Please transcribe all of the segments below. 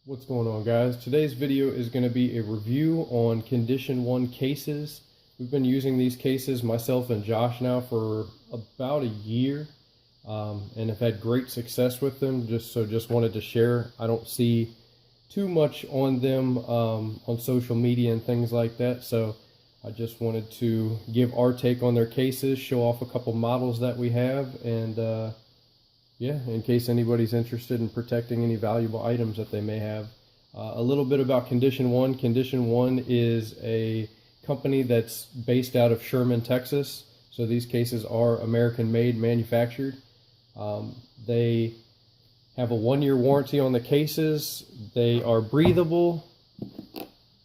What's going on, guys? Today's video is going to be a review on Condition1 cases. We've been using these cases, myself and Josh, now for about a year, and have had great success with them. Just wanted to share. I don't see too much on them on social media and things like that, so I just wanted to give our take on their cases, show off a couple models that we have, and yeah, in case anybody's interested in protecting any valuable items that they may have. A little bit about Condition1. Condition1 is a company that's based out of Sherman, Texas. So these cases are American-made, manufactured. They have a 1-year warranty on the cases. They are breathable,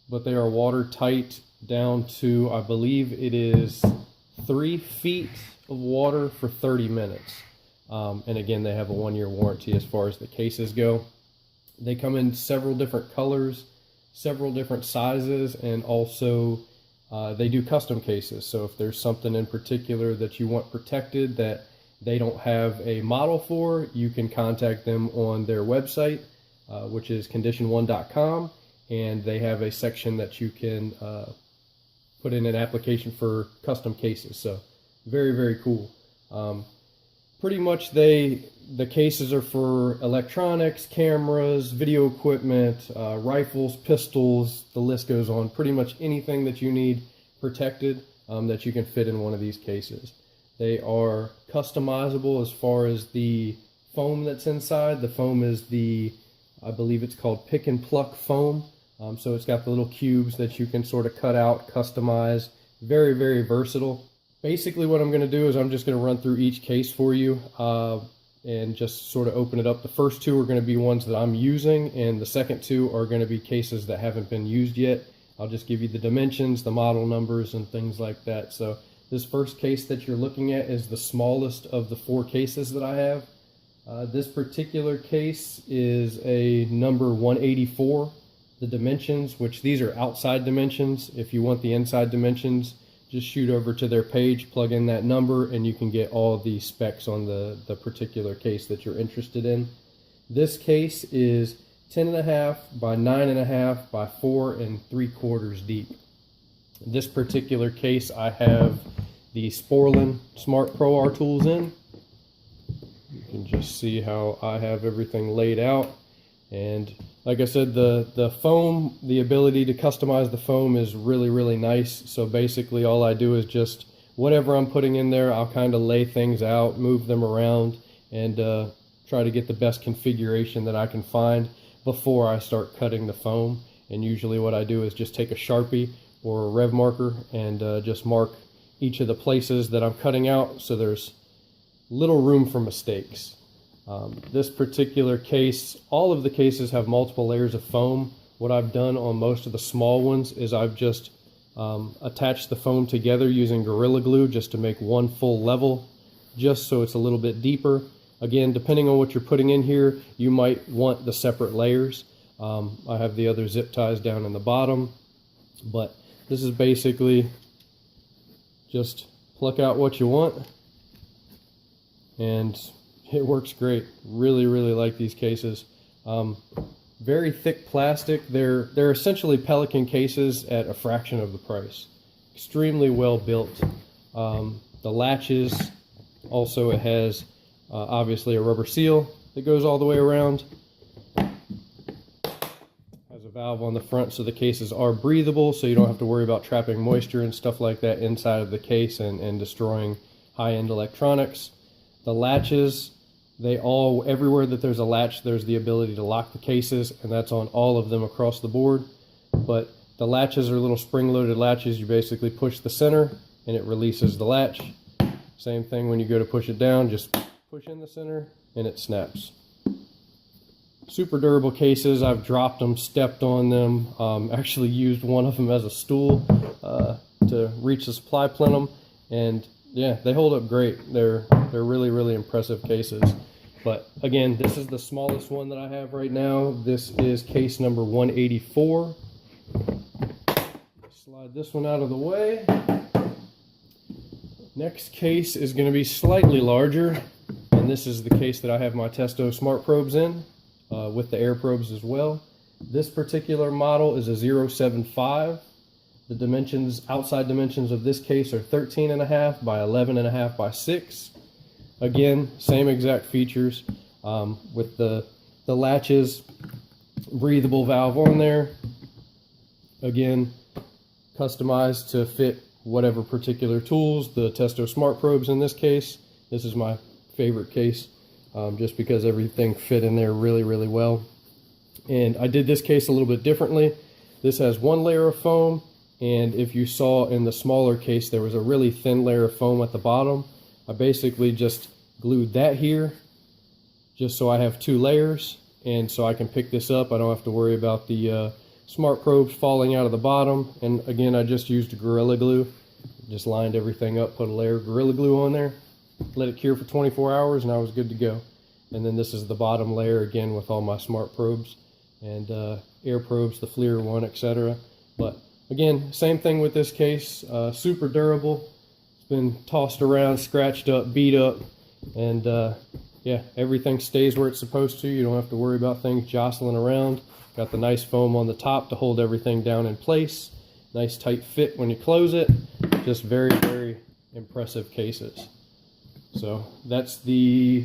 but they are watertight down to, I believe it is 3 feet of water for 30 minutes. And again, they have a 1-year warranty as far as the cases go. They come in several different colors, several different sizes, and also they do custom cases. So if there's something in particular that you want protected that they don't have a model for, you can contact them on their website, which is condition1.com, and they have a section that you can put in an application for custom cases. So very, very cool. Pretty much the cases are for electronics, cameras, video equipment, rifles, pistols, the list goes on. Pretty much anything that you need protected that you can fit in one of these cases. They are customizable as far as the foam that's inside. The foam is I believe it's called pick and pluck foam. So it's got the little cubes that you can sort of cut out, customize. Very, very versatile. Basically what I'm going to do is I'm just going to run through each case for you and just sort of open it up. The first 2 are going to be ones that I'm using, and the second 2 are going to be cases that haven't been used yet. I'll just give you the dimensions, the model numbers, and things like that. So this first case that you're looking at is the smallest of the 4 cases that I have. This particular case is a number 184. The dimensions, which these are outside dimensions. If you want the inside dimensions, just shoot over to their page, plug in that number, and you can get all the specs on the particular case that you're interested in. This case is 10.5 by 9.5 by 4 3/4 deep. This particular case, I have the Sporlan Smart Pro R tools in. You can just see how I have everything laid out. And like I said, the foam, the ability to customize the foam is really, really nice. So basically all I do is just whatever I'm putting in there, I'll kind of lay things out, move them around, and try to get the best configuration that I can find before I start cutting the foam. And usually what I do is just take a Sharpie or a rev marker and just mark each of the places that I'm cutting out so there's little room for mistakes. This particular case, all of the cases have multiple layers of foam. What I've done on most of the small ones is I've just attached the foam together using Gorilla Glue just to make one full level, just so it's a little bit deeper. Again, depending on what you're putting in here, you might want the separate layers. I have the other zip ties down in the bottom, but this is basically just pluck out what you want, and it works great. Really, really like these cases. Very thick plastic. They're essentially Pelican cases at a fraction of the price. Extremely well built. The latches, also it has obviously a rubber seal that goes all the way around. Has a valve on the front so the cases are breathable, so you don't have to worry about trapping moisture and stuff like that inside of the case and destroying high-end electronics. The latches, everywhere that there's a latch, there's the ability to lock the cases, and that's on all of them across the board. But the latches are little spring-loaded latches. You basically push the center, and it releases the latch. Same thing when you go to push it down, just push in the center, and it snaps. Super durable cases. I've dropped them, stepped on them, actually used one of them as a stool to reach the supply plenum, and yeah, they hold up great. They're really, really impressive cases. But again, this is the smallest one that I have right now. This is case number 184. Slide this one out of the way. Next case is going to be slightly larger, and this is the case that I have my Testo Smart Probes in, with the air probes as well. This particular model is a 075. The dimensions, outside dimensions of this case are 13.5 by 11.5 by 6. Again, same exact features with the latches, breathable valve on there. Again, customized to fit whatever particular tools, the Testo Smart Probes in this case. This is my favorite case just because everything fit in there really, really well. And I did this case a little bit differently. This has one layer of foam, and if you saw in the smaller case, there was a really thin layer of foam at the bottom. I basically just glued that here, just so I have two layers, and so I can pick this up. I don't have to worry about the smart probes falling out of the bottom. And again, I just used Gorilla Glue. Just lined everything up, put a layer of Gorilla Glue on there, let it cure for 24 hours, and I was good to go. And then this is the bottom layer again with all my smart probes and air probes, the FLIR one, etc. But again, same thing with this case. Super durable. It's been tossed around, scratched up, beat up, and yeah, everything stays where it's supposed to. You don't have to worry about things jostling around. Got the nice foam on the top to hold everything down in place. Nice tight fit when you close it. Just very, very impressive cases. So that's the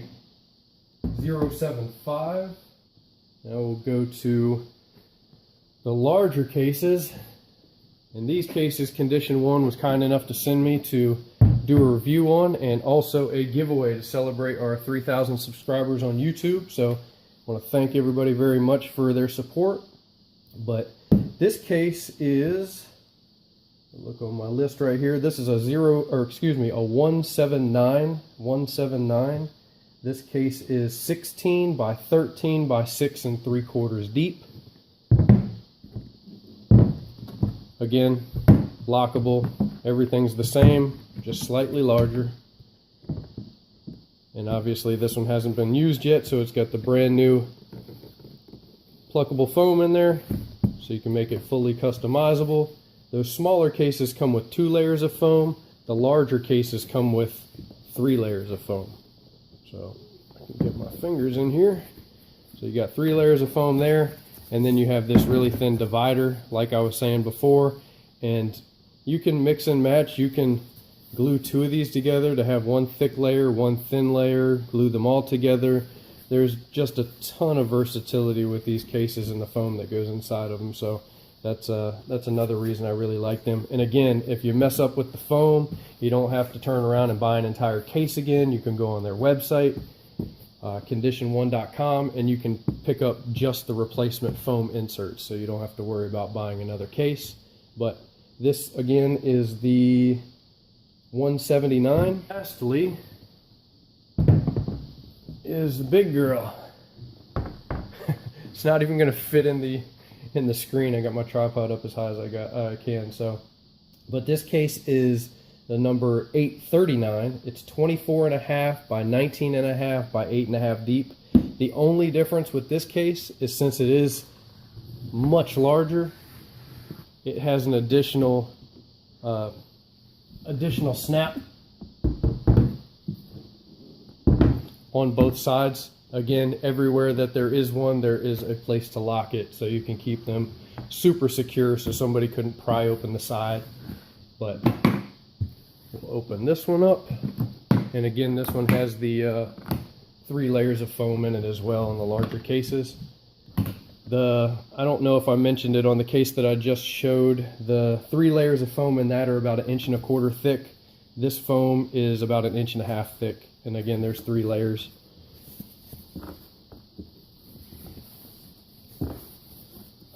075. Now we'll go to the larger cases. In these cases, Condition1 was kind enough to send me to do a review on, and also a giveaway to celebrate our 3,000 subscribers on YouTube. So I want to thank everybody very much for their support. But this case is, look on my list right here, this is a 179. This case is 16 by 13 by 6 3/4 deep. Again, lockable. Everything's the same, just slightly larger. And obviously this one hasn't been used yet, so it's got the brand new pluckable foam in there, so you can make it fully customizable. Those smaller cases come with 2 layers of foam. The larger cases come with 3 layers of foam. So I can get my fingers in here. So you got 3 layers of foam there, and then you have this really thin divider, like I was saying before. And you can mix and match. You can glue 2 of these together to have 1 thick layer, 1 thin layer, glue them all together. There's just a ton of versatility with these cases and the foam that goes inside of them. So that's another reason I really like them. And again, if you mess up with the foam, you don't have to turn around and buy an entire case again. You can go on their website, Condition1.com, and you can pick up just the replacement foam inserts, so you don't have to worry about buying another case. But this again is the 179. Lastly is the big girl. It's not even going to fit in the screen. I got my tripod up as high as I can. So, but this case is the number 839. It's 24.5 by 19.5 by 8.5 deep. The only difference with this case is, since it is much larger, it has an additional snap on both sides. Again, everywhere that there is one, there is a place to lock it, so you can keep them super secure so somebody couldn't pry open the side. But we'll open this one up, and again, this one has the 3 layers of foam in it as well in the larger cases. I don't know if I mentioned it on the case that I just showed, the 3 layers of foam in that are about 1.25 inches thick. This foam is about 1.5 inches thick, and again, there's 3 layers.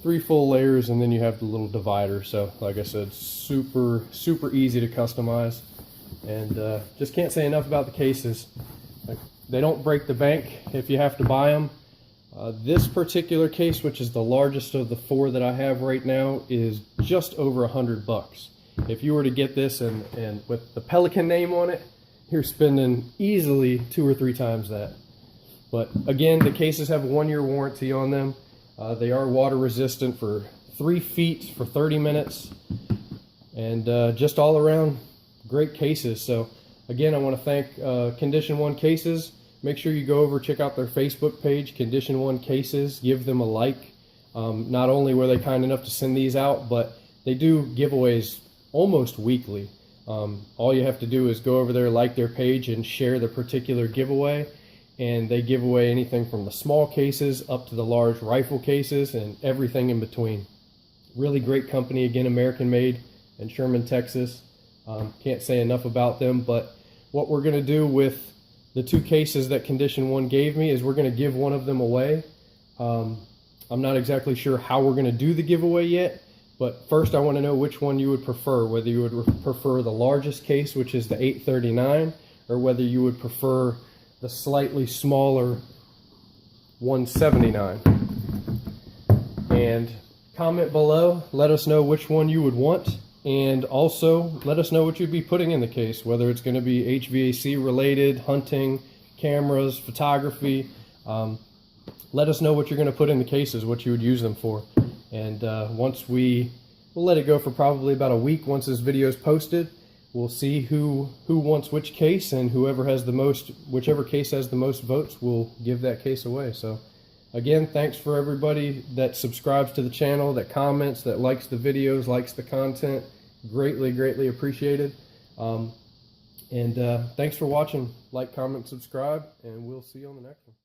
3 full layers, and then you have the little divider. So like I said, super easy to customize, and just can't say enough about the cases. They don't break the bank if you have to buy them. This particular case, which is the largest of the 4 that I have right now, is just over $100. If you were to get this and with the Pelican name on it, you're spending easily 2 or 3 times that. But again, the cases have a 1-year warranty on them. They are water resistant for 3 feet for 30 minutes, and just all around great cases. So again, I want to thank Condition1 Cases. Make sure you go over, check out their Facebook page, Condition1 Cases. Give them a like. Not only were they kind enough to send these out, but they do giveaways almost weekly. All you have to do is go over there, like their page, and share the particular giveaway. And they give away anything from the small cases up to the large rifle cases and everything in between. Really great company, again, American made in Sherman, Texas. Can't say enough about them, but what we're going to do with the 2 cases that Condition1 gave me is we're going to give one of them away. I'm not exactly sure how we're going to do the giveaway yet, but first I want to know which one you would prefer, whether you would prefer the largest case, which is the 839, or whether you would prefer the slightly smaller 179. And comment below, let us know which one you would want, and also let us know what you'd be putting in the case, whether it's going to be HVAC related, hunting, cameras, photography. Let us know what you're going to put in the cases, what you would use them for. And once we'll let it go for probably about a week. Once this video is posted, we'll see who wants which case, and whichever case has the most votes, we'll give that case away. So again, thanks for everybody that subscribes to the channel, that comments, that likes the videos, likes the content. Greatly appreciated. Thanks for watching. Like, comment, subscribe, and we'll see you on the next one.